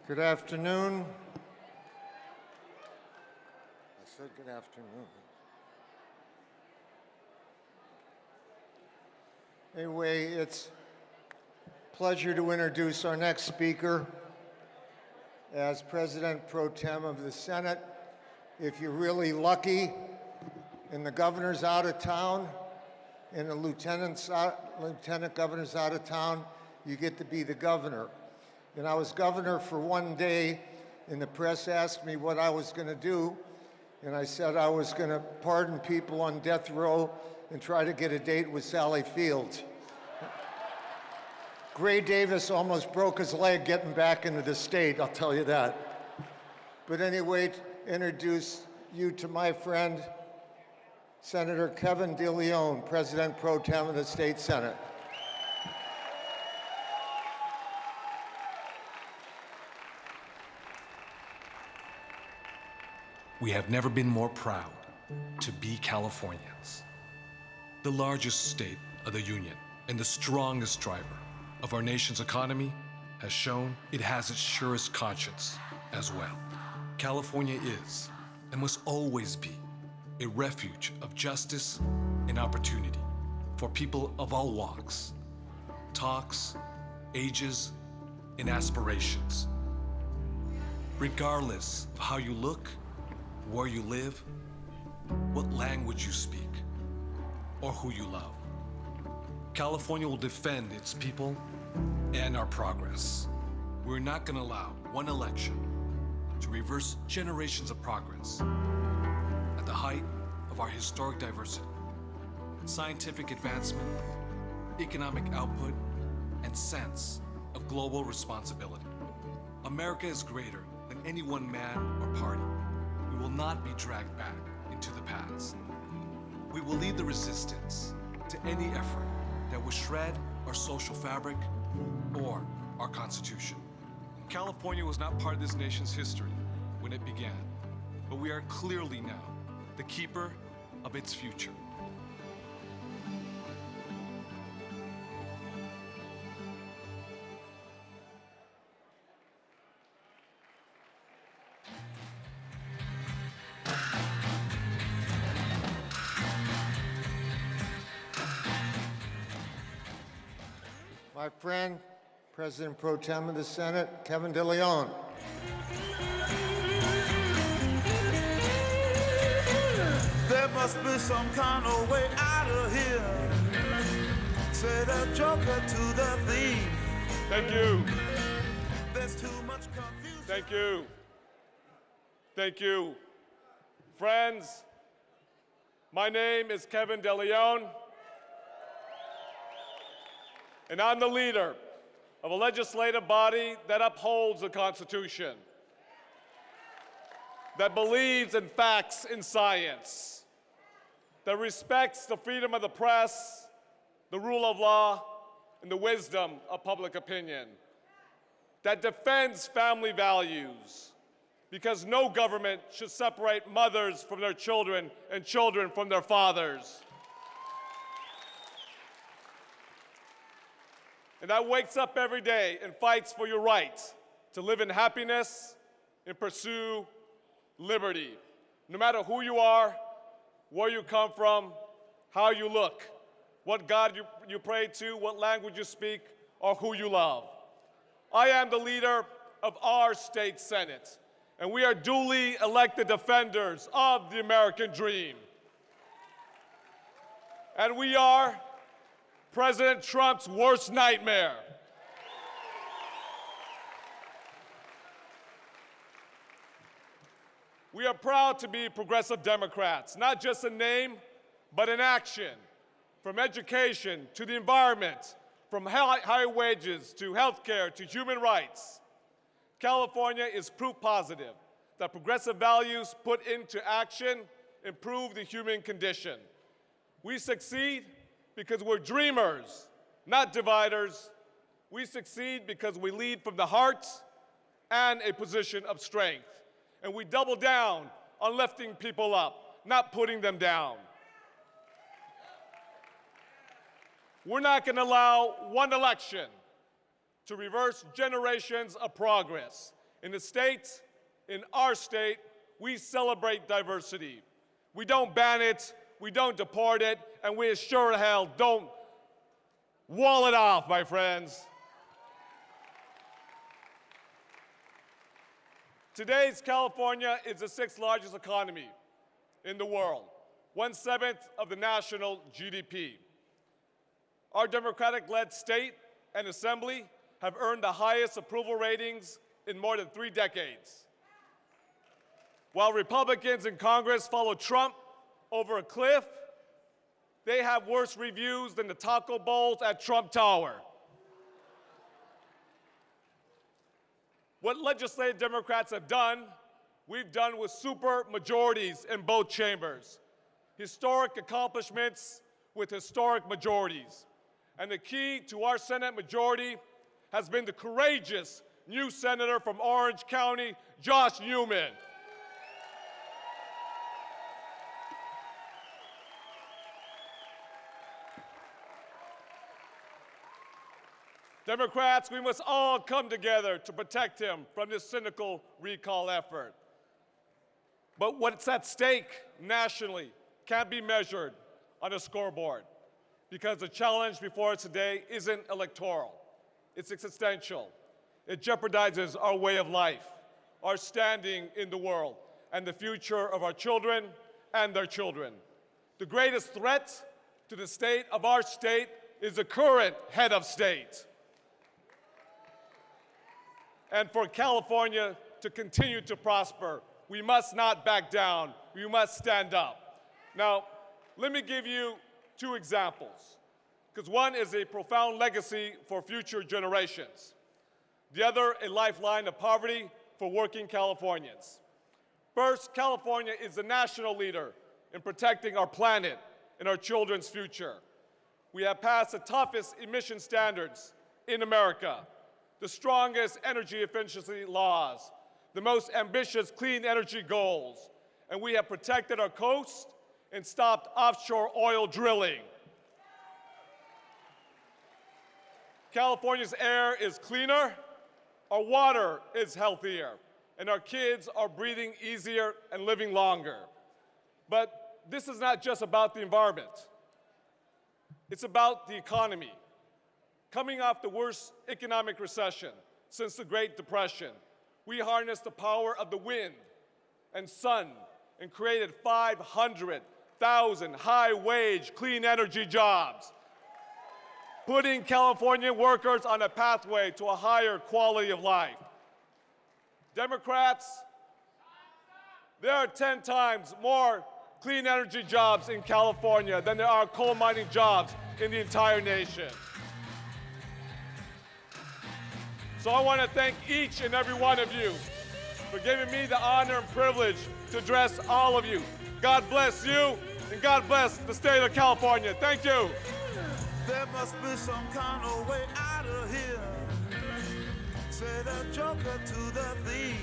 Good afternoon. I said good afternoon. Anyway, it's a pleasure to introduce our next speaker. As President Pro Tem of the Senate, if you're really lucky and the governor's out of town and the lieutenant governor's out of town, you get to be the governor. And I was governor for one day, and the press asked me what I was going to do, and I said I was going to pardon people on death row and try to get a date with Sally Fields. Gray Davis almost broke his leg getting back into the state, I'll tell you that. But anyway, to introduce you to my friend, Senator Kevin De León, President Pro Tem of the State Senate. We have never been more proud to be Californians. The largest state of the Union and the strongest driver of our nation's economy has shown it has its surest conscience as well. California is and must always be a refuge of justice and opportunity for people of all walks, talks, ages, and aspirations. Regardless of how you look, where you live, what language you speak, or who you love, California will defend its people and our progress. We're not going to allow one election to reverse generations of progress. At the height of our historic diversity, scientific advancement, economic output, and sense of global responsibility, America is greater than any one man or party. We will not be dragged back into the past. We will lead the resistance to any effort that will shred our social fabric or our Constitution. California was not part of this nation's history when it began, but we are clearly now the keeper of its future. My friend, President Pro Tem of the Senate, Kevin De León. There must be some kind of way out of here. Say the joker to the thief. Thank you. There's too much confusion. Thank you. Thank you. Friends, my name is Kevin De León, and I'm the leader of a legislative body that upholds the Constitution, that believes in facts and science, that respects the freedom of the press, the rule of law, and the wisdom of public opinion, that defends family values, because no government should separate mothers from their children and children from their fathers. And that wakes up every day and fights for your right to live in happiness and pursue liberty, no matter who you are, where you come from, how you look, what God you pray to, what language you speak, or who you love. I am the leader of our state Senate, and we are duly elected defenders of the American dream. And we are President Trump's worst nightmare. We are proud to be progressive Democrats, not just in name, but in action. From education to the environment, from high wages to healthcare to human rights. California is proof positive that progressive values put into action improve the human condition. We succeed because we're dreamers, not dividers. We succeed because we lead from the heart and a position of strength. And we double down on lifting people up, not putting them down. We're not going to allow one election to reverse generations of progress. In the state, in our state, we celebrate diversity. We don't ban it, we don't deport it, and we sure as hell don't wall it off, my friends. Today's California is the 6th largest economy in the world, 1/7 of the national GDP. Our Democratic-led state and assembly have earned the highest approval ratings in more than 3 decades. While Republicans in Congress follow Trump over a cliff, they have worse reviews than the taco bowls at Trump Tower. What legislative Democrats have done, we've done with super majorities in both chambers. Historic accomplishments with historic majorities. And the key to our Senate majority has been the courageous new senator from Orange County, Josh Newman. Democrats, we must all come together to protect him from this cynical recall effort. But what's at stake nationally can't be measured on a scoreboard, because the challenge before us today isn't electoral, it's existential. It jeopardizes our way of life, our standing in the world, and the future of our children and their children. The greatest threat to the state of our state is the current head of state. And for California to continue to prosper, we must not back down. We must stand up. Now, let me give you 2 examples, because one is a profound legacy for future generations. The other, a lifeline of poverty for working Californians. First, California is the national leader in protecting our planet and our children's future. We have passed the toughest emission standards in America, the strongest energy efficiency laws, the most ambitious clean energy goals, and we have protected our coast and stopped offshore oil drilling. California's air is cleaner, our water is healthier, and our kids are breathing easier and living longer. But this is not just about the environment. It's about the economy. Coming off the worst economic recession since the Great Depression, we harnessed the power of the wind and sun and created 500,000 high-wage, clean energy jobs, putting California workers on a pathway to a higher quality of life. Democrats, there are 10 times more clean energy jobs in California than there are coal mining jobs in the entire nation. So I want to thank each and every one of you for giving me the honor and privilege to address all of you. God bless you, and God bless the state of California. Thank you. There must be some kind of way out of here. Say the joker to the thief.